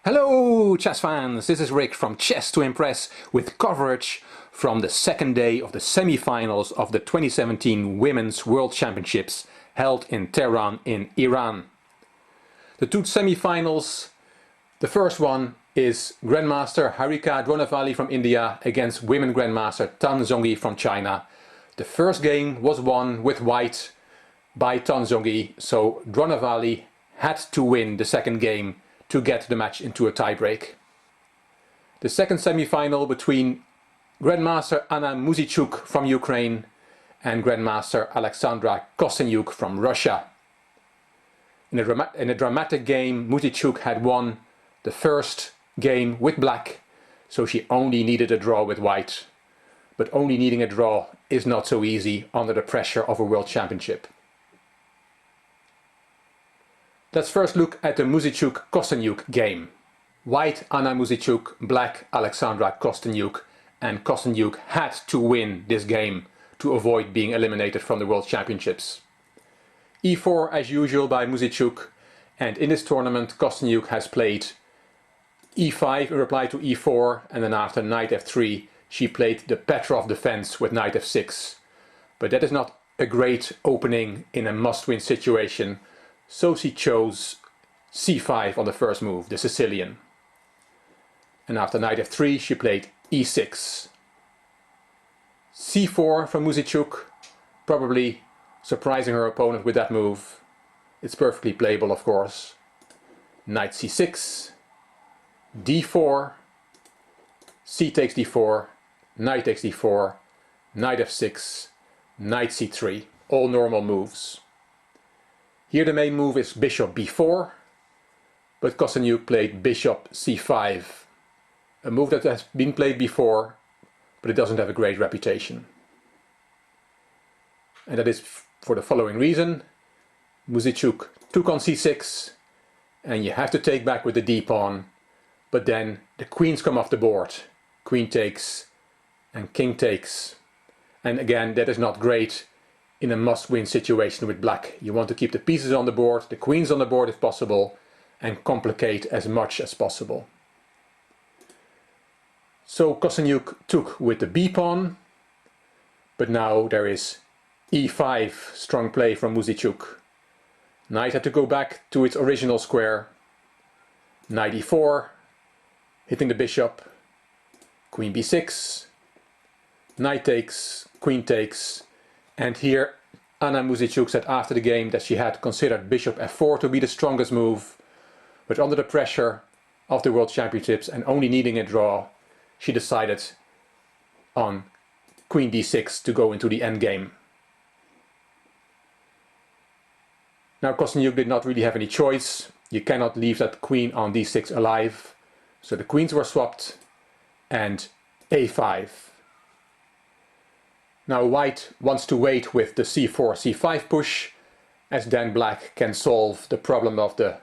Hello chess fans, this is Rick from Chess to Impress with coverage from the second day of the semi-finals of the 2017 Women's World Championships held in Tehran in Iran. The two semi-finals, the first one is Grandmaster Harika Dronavalli from India against Women Grandmaster Tan Zhongyi from China. The first game was won with white by Tan Zhongyi, so Dronavalli had to win the second game to get the match into a tiebreak. The second semi-final between Grandmaster Anna Muzychuk from Ukraine and Grandmaster Alexandra Kostenyuk from Russia. In a dramatic game, Muzychuk had won the first game with black, so she only needed a draw with white. But only needing a draw is not so easy under the pressure of a World Championship. Let's first look at the Muzychuk-Kostenyuk game. White Anna Muzychuk, black Alexandra Kostenyuk, and Kostenyuk had to win this game to avoid being eliminated from the World Championships. e4 as usual by Muzychuk, and in this tournament Kostenyuk has played e5 in reply to e4, and then after knight f3 she played the Petrov defense with knight f6. But that is not a great opening in a must-win situation, so she chose c5 on the first move, the Sicilian. And after knight f3 she played e6. c4 from Muzychuk, probably surprising her opponent with that move. It's perfectly playable, of course. Knight c6, d4, c takes d4, knight takes d4, knight f6, knight c3, all normal moves. Here the main move is bishop b4, but Kostenyuk played bishop c5, a move that has been played before, but it doesn't have a great reputation. And that is for the following reason. Muzychuk took on c6, and you have to take back with the d-pawn, but then the queens come off the board. Queen takes and king takes. And again, that is not great in a must-win situation with black. You want to keep the pieces on the board, the queens on the board if possible, and complicate as much as possible. So Kostenyuk took with the b-pawn, but now there is e5, strong play from Muzychuk. Knight had to go back to its original square. Knight e4, hitting the bishop. Queen b6, knight takes, queen takes, and here Anna Muzychuk said after the game that she had considered bishop f4 to be the strongest move, but under the pressure of the World Championships and only needing a draw, she decided on queen d6 to go into the endgame. Now Kostenyuk did not really have any choice. You cannot leave that queen on d6 alive, so the queens were swapped and a5. Now white wants to wait with the c4, c5 push, as then black can solve the problem of the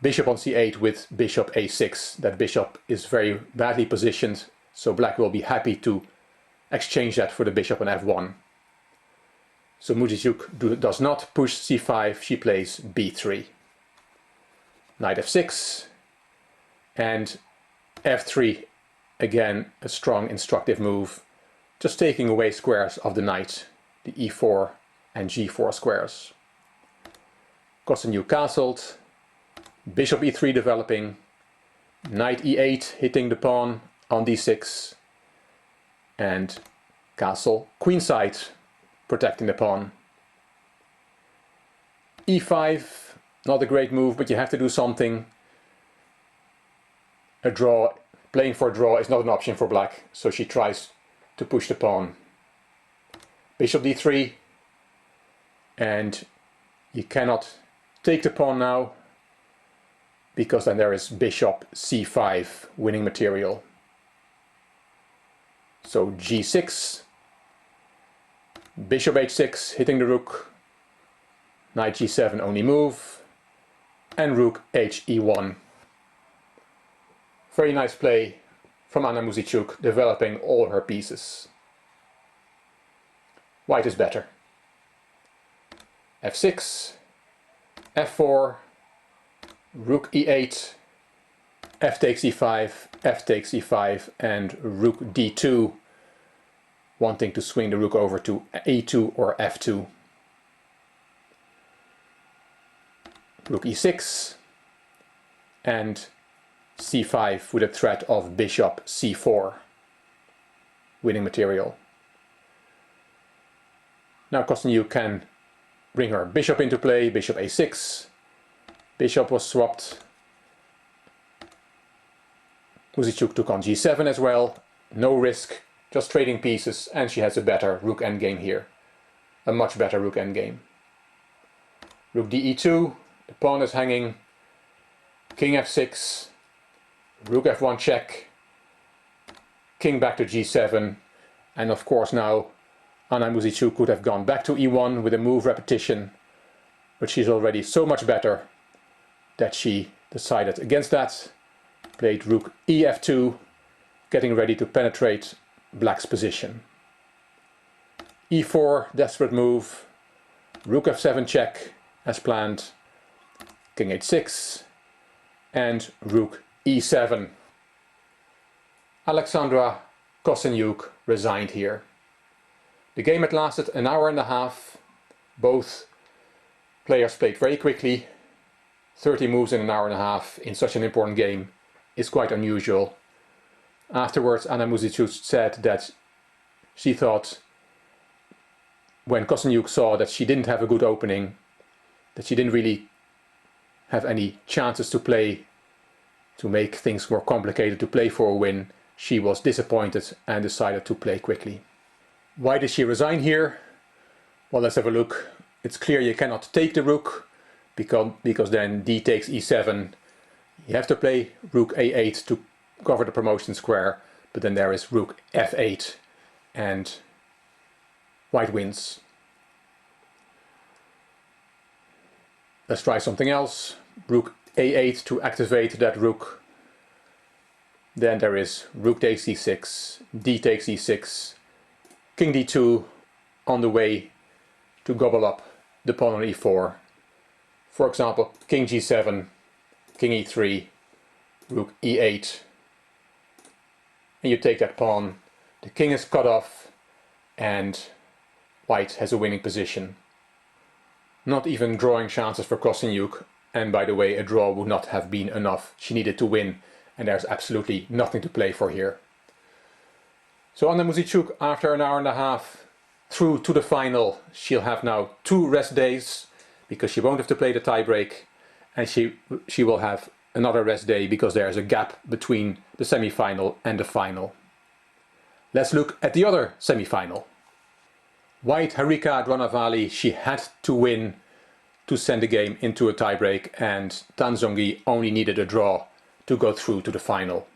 bishop on c8 with bishop a6. That bishop is very badly positioned, so black will be happy to exchange that for the bishop on f1. So Muzychuk does not push c5, she plays b3. Knight f6 and f3, again a strong instructive move, just taking away squares of the knight, the e4 and g4 squares. Kostenyuk castled, bishop e3 developing, knight e8 hitting the pawn on d6, and castle queenside protecting the pawn. e5, not a great move, but you have to do something. A draw, playing for a draw is not an option for black, so she tries to push the pawn. Bishop d3, and you cannot take the pawn now, because then there is bishop c5 winning material. So g6, bishop h6 hitting the rook, knight g7 only move, and rook h e1. Very nice play from Anna Muzychuk, developing all her pieces. White is better. f6, f4, rook e8, f takes e5, f takes e5, and rook d2, wanting to swing the rook over to e2 or f2. Rook e6, and c5 with a threat of bishop c4, winning material. Now Kosteniuk can bring her bishop into play, bishop a6, bishop was swapped, Muzychuk took on g7 as well, no risk, just trading pieces, and she has a better rook endgame here, a much better rook endgame. Rook de2, the pawn is hanging, king f6, rook f1 check, king back to g7, and of course now Anna Muzychuk could have gone back to e1 with a move repetition, but she's already so much better that she decided against that, played rook ef2, getting ready to penetrate black's position. e4, desperate move, rook f7 check as planned, king h6, and rook e7. Alexandra Kosteniuk resigned here. The game had lasted an hour and a half. Both players played very quickly. 30 moves in an hour and a half in such an important game is quite unusual. Afterwards, Anna Muzychuk said that she thought, when Kosteniuk saw that she didn't have a good opening, that she didn't really have any chances to play, to make things more complicated, to play for a win, she was disappointed and decided to play quickly. Why did she resign here? Well, let's have a look. It's clear you cannot take the rook, because then d takes e7. You have to play rook a8 to cover the promotion square, but then there is rook f8 and white wins. Let's try something else. Rook a8 to activate that rook. Then there is rook takes e6, d takes e6, king d2 on the way to gobble up the pawn on e4. For example, king g7, king e3, rook e8. And you take that pawn, the king is cut off, and white has a winning position. Not even drawing chances for Kosteniuk, and by the way, a draw would not have been enough. She needed to win, and there's absolutely nothing to play for here. So Anna Muzychuk, after an hour and a half through to the final, she'll have now 2 rest days, because she won't have to play the tiebreak, and she will have another rest day because there's a gap between the semi-final and the final. Let's look at the other semi-final. White Harika Dronavalli, she had to win to send the game into a tiebreak, and Tan Zhongyi only needed a draw to go through to the final.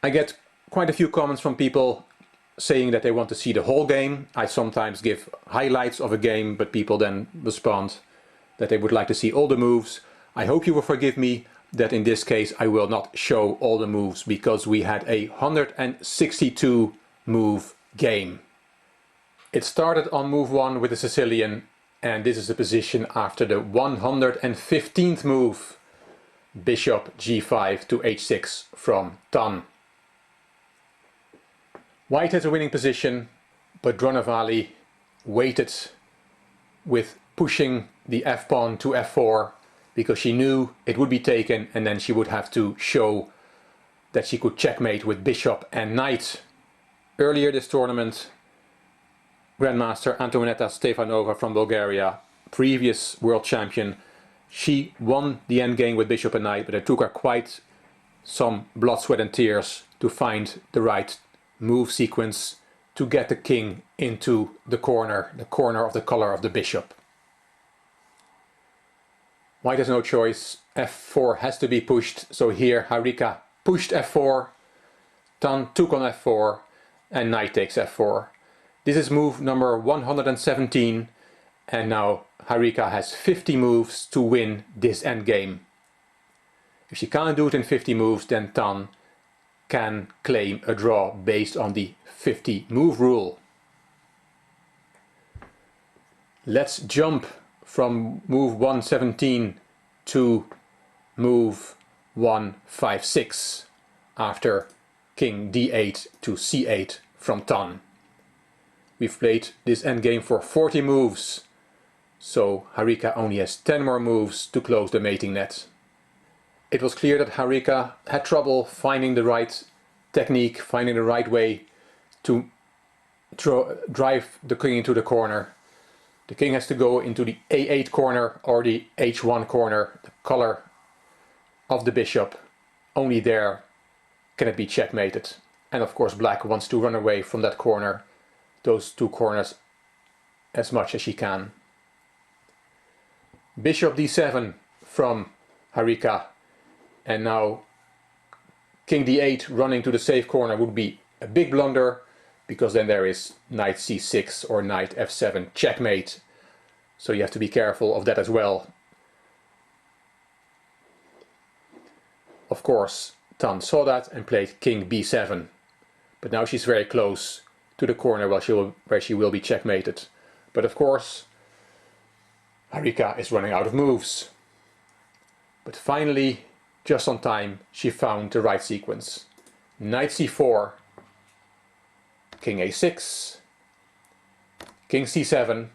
I get quite a few comments from people saying that they want to see the whole game. I sometimes give highlights of a game, but people then respond that they would like to see all the moves. I hope you will forgive me that in this case I will not show all the moves, because we had a 162 move game. It started on move 1 with the Sicilian, and this is the position after the 115th move, bishop g5 to h6 from Tan. White has a winning position, but Dronavalli waited with pushing the f-pawn to f4, because she knew it would be taken, and then she would have to show that she could checkmate with bishop and knight. Earlier this tournament, Grandmaster Antoaneta Stefanova from Bulgaria, previous world champion, she won the endgame with bishop and knight, but it took her quite some blood, sweat and tears to find the right move sequence to get the king into the corner of the color of the bishop. White has no choice, f4 has to be pushed, so here Harika pushed f4, Tan took on f4, and knight takes f4. This is move number 117, and now Harika has 50 moves to win this endgame. If she can't do it in 50 moves, then Tan can claim a draw based on the 50 move rule. Let's jump from move 117 to move 1, 5, 6 after king d8 to c8 from Tan. We've played this endgame for 40 moves, so Harika only has 10 more moves to close the mating net. It was clear that Harika had trouble finding the right technique, finding the right way to drive the king into the corner. The king has to go into the a8 corner or the h1 corner, the color of the bishop. Only there can it be checkmated. And of course black wants to run away from that corner, those two corners, as much as she can. Bishop d7 from Harika, and now king d8 running to the safe corner would be a big blunder, because then there is knight c6 or knight f7 checkmate, so you have to be careful of that as well. Of course Tan saw that and played king b7, but now she's very close to the corner where she will be checkmated. But of course Harika is running out of moves. But finally, just on time, she found the right sequence. Knight c4, king a6, king c7.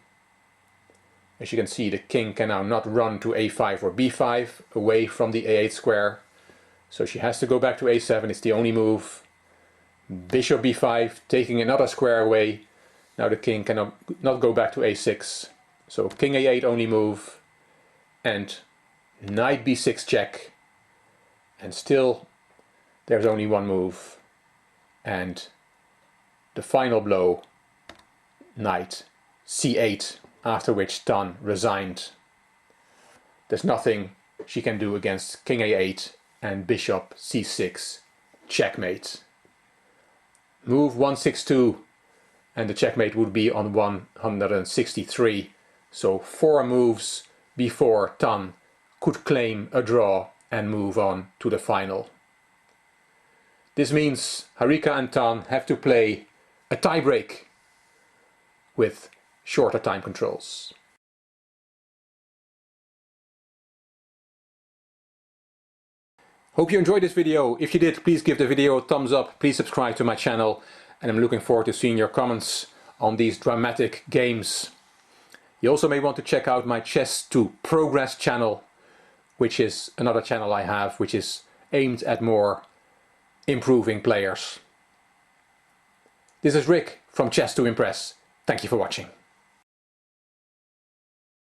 As you can see, the king can now not run to a5 or b5 away from the a8 square, so she has to go back to a7. It's the only move. Bishop b5, taking another square away. Now the king cannot not go back to a6, so king a8 only move, and knight b6 check, and still there's only one move, and the final blow, knight c8, after which Tan resigned. There's nothing she can do against king a8 and bishop c6 checkmate. Move 162 and the checkmate would be on 163, so 4 moves before Tan could claim a draw and move on to the final. This means Harika and Tan have to play a tiebreak with shorter time controls. Hope you enjoyed this video. If you did, please give the video a thumbs up, please subscribe to my channel, and I'm looking forward to seeing your comments on these dramatic games. You also may want to check out my Chess to Progress channel, which is another channel I have, which is aimed at more improving players. This is Rick from Chess to Impress. Thank you for watching.